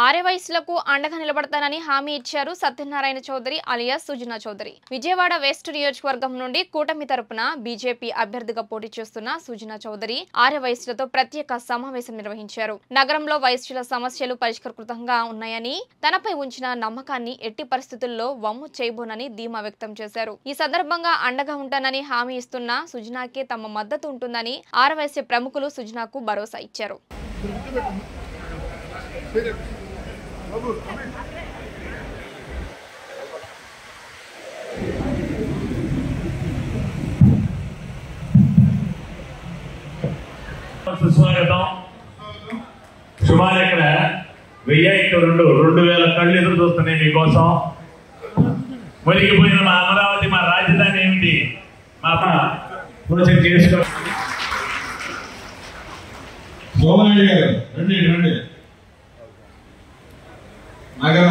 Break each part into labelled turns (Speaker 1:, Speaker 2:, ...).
Speaker 1: ఆర్యవైశ్యులకు అండగా నిలబడతానని హామీ ఇచ్చారు సత్యనారాయణ చౌదరి అలియాస్ సుజనా చౌదరి. విజయవాడ వెస్ట్ నియోజకవర్గం నుండి కూటమి తరపున బీజేపీ అభ్యర్థిగా పోటీ చేస్తున్న సుజనా చౌదరి ఆర్యవైశ్యులతో ప్రత్యేక సమావేశం నిర్వహించారు. నగరంలో వైశ్యుల సమస్యలు పరిష్కృతంగా ఉన్నాయని, తనపై ఉంచిన నమ్మకాన్ని ఎట్టి పరిస్థితుల్లో వమ్ము చేయబోనని ధీమా వ్యక్తం చేశారు. ఈ సందర్భంగా అండగా ఉంటానని హామీ ఇస్తున్న సుజనాకే తమ మద్దతు ఉంటుందని ఆర్యవైశ్య ప్రముఖులు సుజనాకు భరోసా ఇచ్చారు.
Speaker 2: సుస్వాగతం. శుభాలు ఇక్కడ 1000 కళ్ళు ఎదురు చూస్తున్నాయి మీకోసం. మునిగిపోయిన మా అమరావతి, మా రాజధాని ఏమిటి, మా ప్రోజెక్ట్ చేసుకో.
Speaker 3: సోమనాయుడు గారు రండి. నగర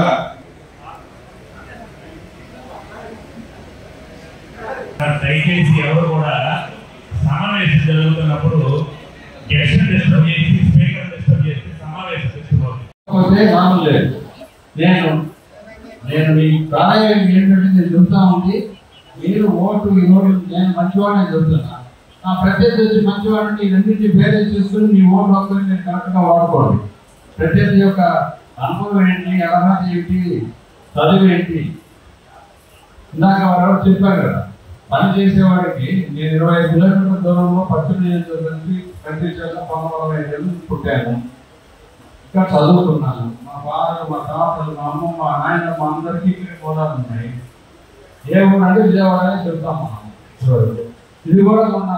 Speaker 2: దయచేసి ఎవరు కూడా సమావేశం జరుగుతున్నప్పుడు గెస్ట్ డిస్టర్బ్ చేసి, స్పీకర్ డిస్టర్బ్ చేసి సమావేశం
Speaker 3: చేసుకోవాలి. నేను మీ ప్రాణాయం ఏంటంటే నేను చెప్తా ఉంది, మీరు ఓటు నేను మంచివాడని చెప్తున్నా. నా ప్రత్యర్థి వచ్చి మంచివాడిని రెండింటి పేరే చేసుకుని మీ ఓటు హక్కుని నేను కరెక్ట్గా వాడుకోండి. ప్రత్యర్థి యొక్క అనుభవం ఏంటి, అర్హత ఏంటి, చదువు ఏంటి, ఇందాక వారు చెప్పారు కదా, పని చేసేవాడికి నేను 25 కిలోమీటర్ల దూరంలో పశ్చిమ నియోజకవర్గానికి కనిపించాను. 19 పుట్టాను, ఇంకా చదువుకున్నాను. మా బాధలు, మా తాతలు, మా అమ్మ, మా నాయన, మా అందరికీ మూలాలు ఉన్నాయి. ఏ ఊరంటే విజయవాడనే చెప్తాం మనం. ఇది కూడా మొన్న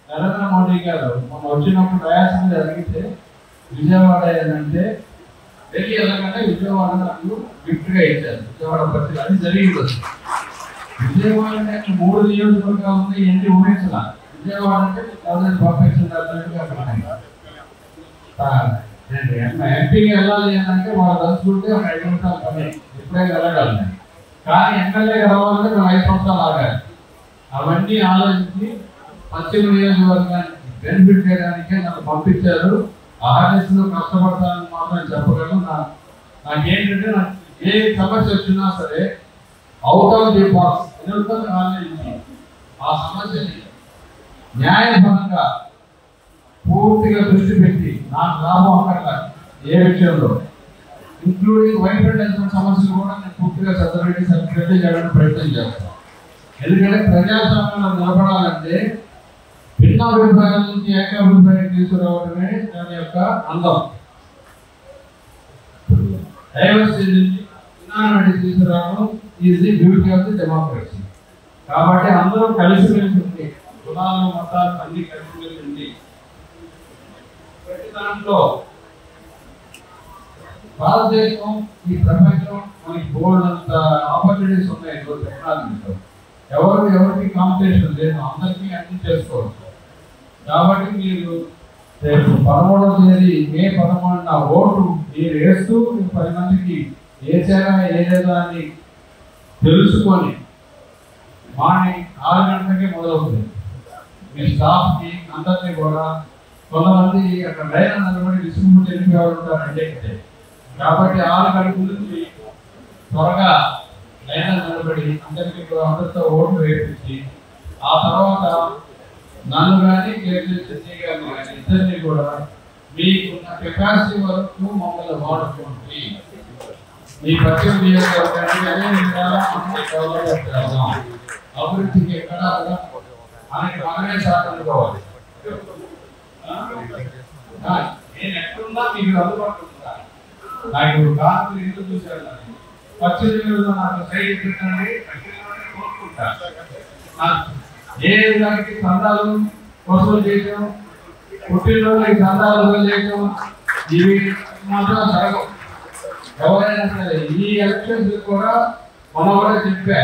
Speaker 3: నరేంద్ర మోడీ గారు మొన్న వచ్చినప్పుడు ప్రయాస మీద అడిగితే విజయవాడ ఏంటంటే ఢిల్లీ వెళ్ళగానే విజయవాడ నాకు గిఫ్ట్గా ఇచ్చారు. విజయవాడ పత్రిక అది జరిగింది. విజయవాడ అంటే 3 నియోజకవర్గాలు ఉన్నాయి, ఎన్ని ఊహించాల. విజయవాడ అంటే ఎంపీకి వెళ్ళాలి అంటే వాళ్ళు తలుచుకుంటే ఒక 5 నిమిషాలు పని, ఎప్పుడైనా వెళ్ళగలను. కానీ ఎమ్మెల్యేగా రావాలంటే మనం 5 సంవత్సరాలు ఆగాలి. అవన్నీ ఆలోచించి పశ్చిమ నియోజకవర్గానికి బెనిఫిట్ చేయడానికే నన్ను పంపించారు. ఆర్ఎస్లో కష్టపడతానని మాత్రం చెప్పగలను. నాకేంటంటే నాకు ఏ సమస్య వచ్చినా సరే అవుట్ ఆఫ్ ది బాక్స్ ఆలోచించి ఆ సమస్యని న్యాయపరంగా పూర్తిగా దృష్టి పెట్టి నాకు లాభం అక్కర్లా ఏ విషయంలో, ఇంక్లూడింగ్ వైఫ్ అండ్ హస్బెండ్ సమస్యలు కూడా నేను పూర్తిగా చదవబెట్టి సరిగ్గా చేయడానికి ప్రయత్నం చేస్తాను. ఎందుకంటే ప్రజాస్వామ్యంలో నిలబడాలంటే భిన్న అభిప్రాయాల నుంచి ఏకాభిప్రాయం తీసుకురావడమే దాని యొక్క అందం. డైవర్సిటీ నుంచి భిన్నాన్ని తీసుకురావడం is the beauty of the democracy. కాబట్టి అందరూ కలిసిమెలిసి ఉంది, కులాలు మతాలు అన్ని కలిసిమెలిసి ఉంది. ప్రతి దాంట్లో భారతదేశం, ఈ ప్రపంచం మనకి బోర్డు అంత ఆపర్చునిటీస్ ఉన్నాయి. టెక్నాలజీలో ఎవరికి కాంపిటీషన్ లేదు, అందరికీ అన్ని చేసుకోవచ్చు. కాబట్టి మీరు రేపు 13వ తేదీ మే 11 ఓటు మీరు వేస్తూ 10 మందికి వేసారా ఏదేదా అని తెలుసుకొని మార్నింగ్ 6 గంటలకే మొదలవుతుంది. మీ స్టాఫ్కి అందరినీ కూడా, కొంతమంది అక్కడ లైన్ నిలబడి విసుగు తెలిపేవాళ్ళు ఉంటారంటే. కాబట్టి 6 గంటల నుంచి త్వరగా లైన్ నిలబడి అందరితో ఓట్లు వేయించి ఆ తర్వాత నన్ను కానీ కేసీ గారిని కానీ ఇద్దరిని కూడా మీకున్న కెపాసిటీ వరకు మమ్మల్ని వాడుకోండి. మీ పశ్చిమ నియోజకవర్గానికి అభివృద్ధికి ఎక్కడ మనమే సాధించుకోవాలి. నేను ఎక్కడున్నా మీకు అందుబాటులో ఉంటాను. నాకు ఇప్పుడు కాదు ఎందుకు చూశాను, పశ్చిమ నియోజకవర్గం నాకు సైడ్ పెట్టండి, కోరుకుంటాను. ఏ దానికి సందాలు వసూలు చేయటం, పుట్టినరోజు సందాలు వసూలు చేయటం ఇవి మాత్రం జరగవు. ఎవరైనా సరే ఈ ఎలక్షన్స్ కూడా మనం కూడా చెప్పా,